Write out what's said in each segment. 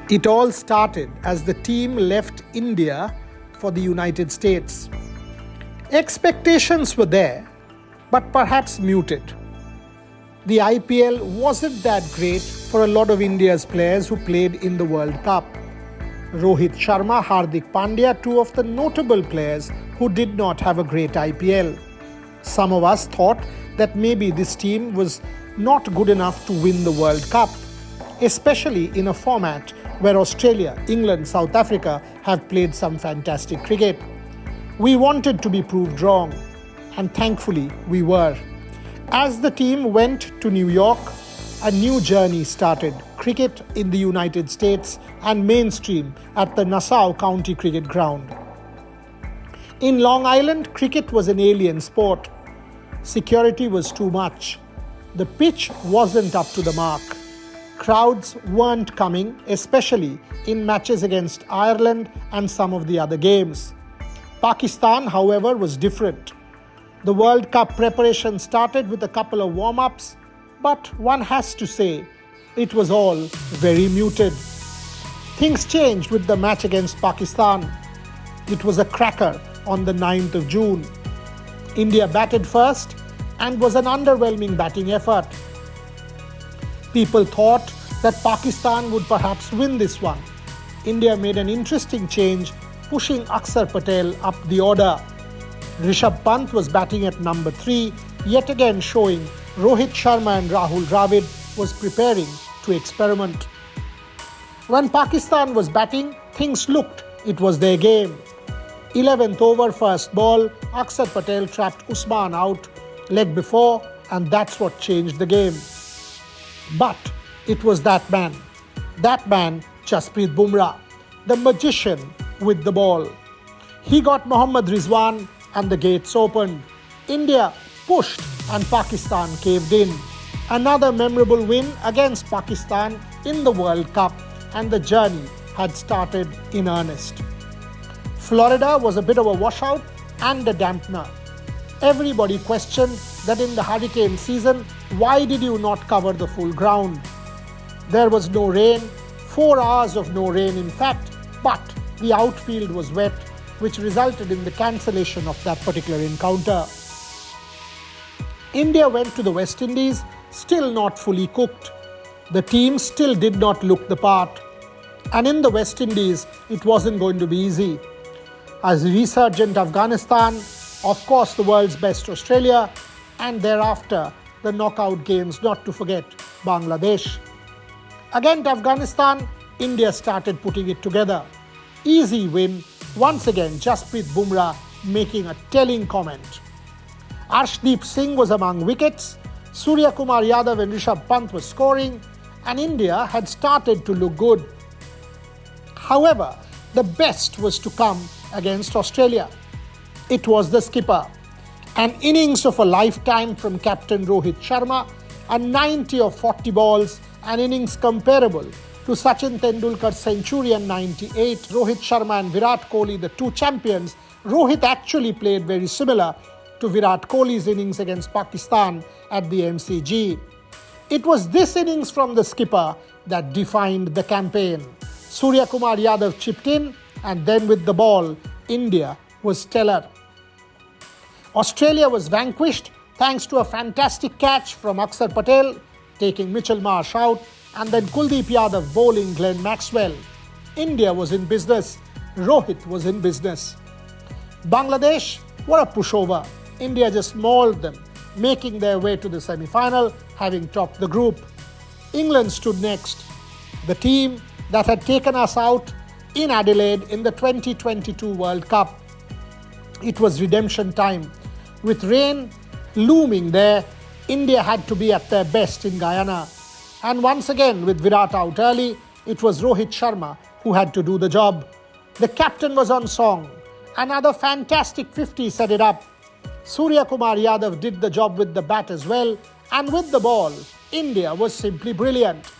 It all started as the team left India for the United States. Expectations were there, but perhaps muted. The IPL wasn't that great for a lot of India's players who played in the World Cup. Rohit Sharma, Hardik Pandya, two of the notable players who did not have a great IPL. Some of us thought that maybe this team was not good enough to win the World Cup, especially in a format where Australia, England, South Africa have played some fantastic cricket. We wanted to be proved wrong, and thankfully we were. As the team went to New York, a new journey started. Cricket in the United States and mainstream at the Nassau County Cricket Ground. In Long Island, cricket was an alien sport. Security was too much. The pitch wasn't up to the mark. Crowds weren't coming, especially in matches against Ireland and some of the other games. Pakistan, however, was different. The World Cup preparation started with a couple of warm-ups, but one has to say, it was all very muted. Things changed with the match against Pakistan. It was a cracker on the 9th of June. India batted first and was an underwhelming batting effort. People thought that Pakistan would perhaps win this one. India made an interesting change, pushing Akshar Patel up the order. Rishabh Pant was batting at number 3, yet again showing Rohit Sharma and Rahul Dravid was preparing to experiment. When Pakistan was batting, things looked it was their game. 11th over, first ball, Akshar Patel trapped Usman out leg before, and that's what changed the game. But it was that man, Jasprit Bumrah, the magician with the ball. He got Mohammad Rizwan and the gates opened. India pushed and Pakistan caved in. Another memorable win against Pakistan in the World Cup, and the journey had started in earnest. Florida was a bit of a washout and a dampener. Everybody questioned that in the hurricane season, why did you not cover the full ground? There was no rain, 4 hours of no rain in fact, but the outfield was wet, which resulted in the cancellation of that particular encounter. India went to the West Indies, still not fully cooked. The team still did not look the part. And in the West Indies, it wasn't going to be easy. As resurgent Afghanistan, of course the world's best Australia, and thereafter the knockout games, not to forget Bangladesh. Against Afghanistan, India started putting it together. Easy win, once again Jasprit Bumrah making a telling comment. Arshdeep Singh was among wickets, Surya Kumar Yadav and Rishabh Pant were scoring, and India had started to look good. However, the best was to come against Australia. It was the skipper. An innings of a lifetime from captain Rohit Sharma, a 90 of 40 balls, an innings comparable to Sachin Tendulkar's century and 98. Rohit Sharma and Virat Kohli, the two champions. Rohit actually played very similar to Virat Kohli's innings against Pakistan at the MCG. It was this innings from the skipper that defined the campaign. Surya Kumar Yadav chipped in, and then with the ball, India was stellar. Australia was vanquished thanks to a fantastic catch from Akshar Patel, taking Mitchell Marsh out, and then Kuldeep Yadav bowling Glenn Maxwell. India was in business. Rohit was in business. Bangladesh were a pushover. India just mauled them, making their way to the semi-final, having topped the group. England stood next. The team that had taken us out in Adelaide in the 2022 World Cup. It was redemption time. With rain looming there, India had to be at their best in Guyana. And once again, with Virat out early, it was Rohit Sharma who had to do the job. The captain was on song. Another fantastic 50 set it up. Surya Kumar Yadav did the job with the bat as well, and with the ball, India was simply brilliant.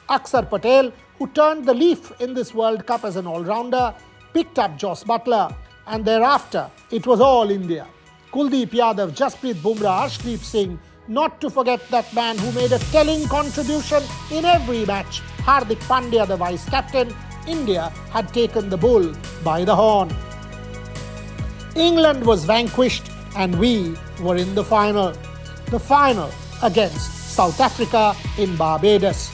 Akshar Patel, who turned the leaf in this World Cup as an all-rounder, picked up Jos Buttler, and thereafter it was all India. Kuldeep Yadav, Jasprit Bumrah, Arshdeep Singh, Not to forget that man who made a telling contribution in every match, Hardik Pandya, the vice-captain. India had taken the bull by the horn. England was vanquished and we were in the final. The final against South Africa in Barbados.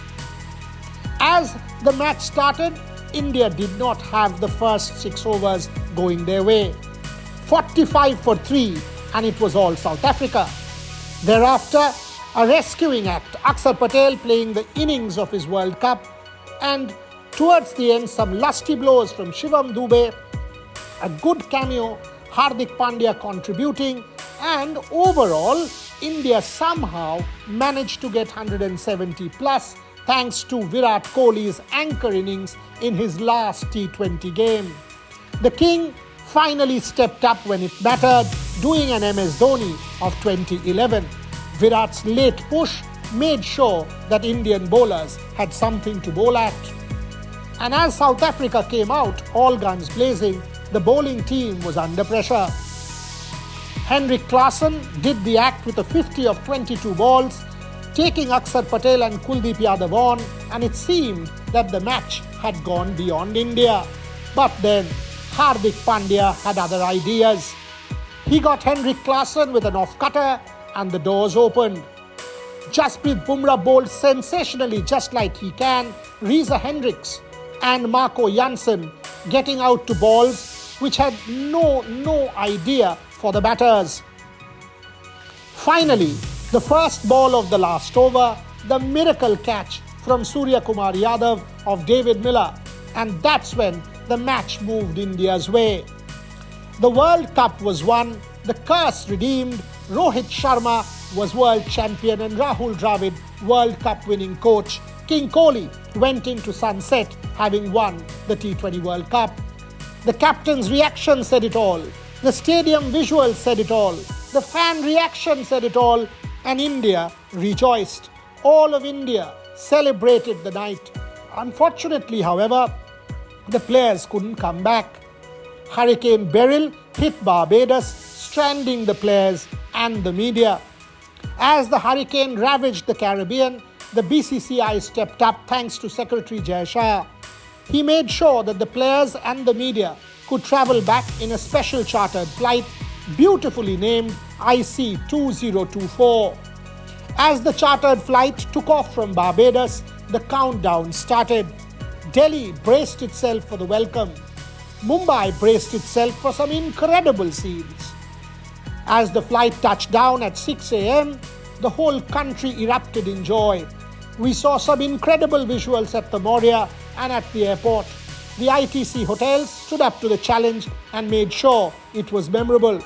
As the match started, India did not have the first 6 overs going their way. 45 for 3 and it was all South Africa. Thereafter, a rescuing act, Akshar Patel playing the innings of his World Cup, and towards the end some lusty blows from Shivam Dube, a good cameo, Hardik Pandya contributing, and overall India somehow managed to get 170 plus thanks to Virat Kohli's anchor innings in his last T20 game. The King finally stepped up when it mattered, doing an MS Dhoni of 2011. Virat's late push made sure that Indian bowlers had something to bowl at. And as South Africa came out, all guns blazing, the bowling team was under pressure. Henrik Klaasen did the act with a 50 of 22 balls, taking Akshar Patel and Kuldeep Yadav on, and it seemed that the match had gone beyond India. But then Hardik Pandya had other ideas. He got Henrik Klaasen with an off-cutter and the doors opened. Jasprit Bumrah bowled sensationally just like he can, Reza Hendricks and Marco Jansen getting out to balls which had no idea for the batters. Finally, the first ball of the last over, the miracle catch from Surya Kumar Yadav of David Miller, and that's when the match moved India's way. The World Cup was won, the curse redeemed, Rohit Sharma was world champion and Rahul Dravid World Cup winning coach. King Kohli went into sunset having won the T20 World Cup. The captain's reaction said it all. The stadium visuals said it all. The fan reaction said it all. And India rejoiced. All of India celebrated the night. Unfortunately, however, the players couldn't come back. Hurricane Beryl hit Barbados, stranding the players and the media. As the hurricane ravaged the Caribbean, the BCCI stepped up thanks to Secretary Jai Shah. He made sure that the players and the media could travel back in a special chartered flight, beautifully named IC 2024. As the chartered flight took off from Barbados, the countdown started. Delhi braced itself for the welcome. Mumbai braced itself for some incredible scenes. As the flight touched down at 6 a.m., the whole country erupted in joy. We saw some incredible visuals at the Moria and at the airport. The ITC hotels stood up to the challenge and made sure it was memorable.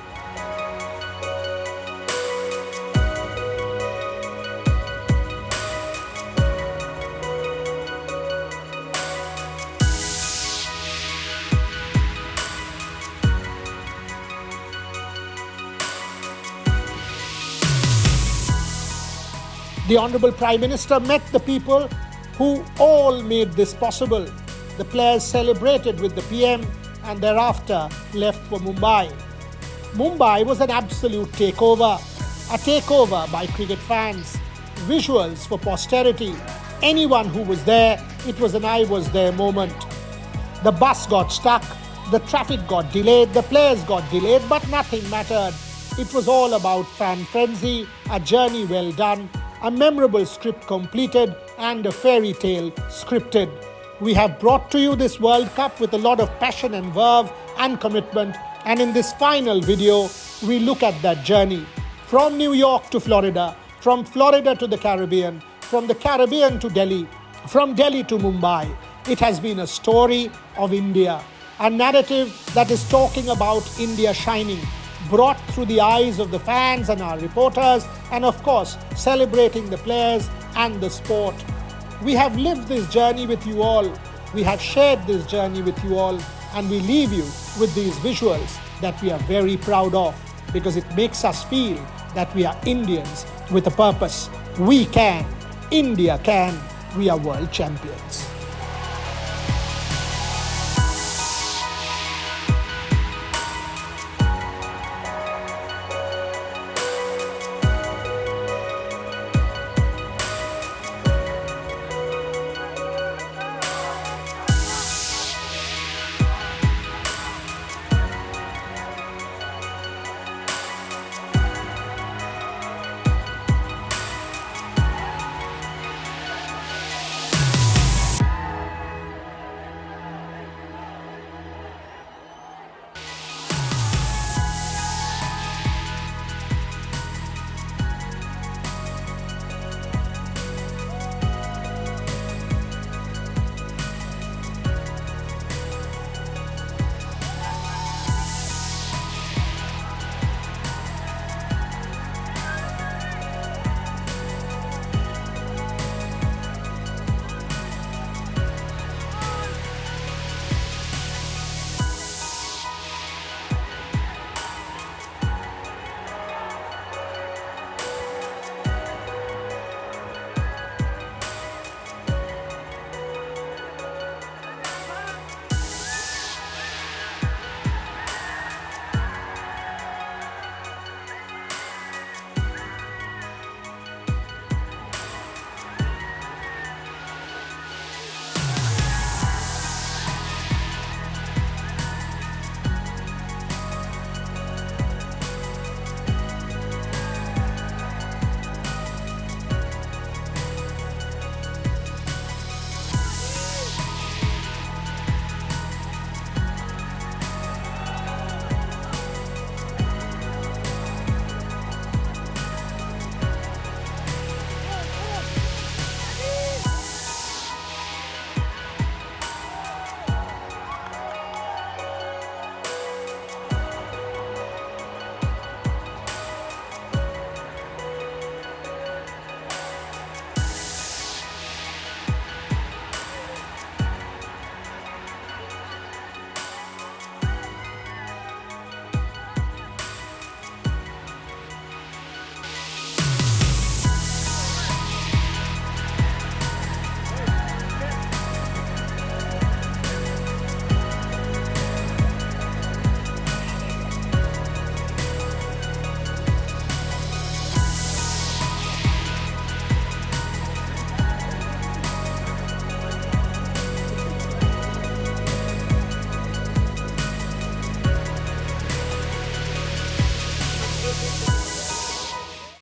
The Honorable Prime Minister met the people who all made this possible. The players celebrated with the PM and thereafter left for Mumbai. Mumbai was an absolute takeover. A takeover by cricket fans. Visuals for posterity. Anyone who was there, it was an I was there moment. The bus got stuck, the traffic got delayed, the players got delayed, but nothing mattered. It was all about fan frenzy, a journey well done, a memorable script completed, and a fairy tale scripted. We have brought to you this World Cup with a lot of passion and verve and commitment, and in this final video, we look at that journey. From New York to Florida, from Florida to the Caribbean, from the Caribbean to Delhi, from Delhi to Mumbai. It has been a story of India, a narrative that is talking about India shining, brought through the eyes of the fans and our reporters, and of course, celebrating the players and the sport. We have lived this journey with you all. We have shared this journey with you all, and we leave you with these visuals that we are very proud of, because it makes us feel that we are Indians with a purpose. We can. India can. We are world champions.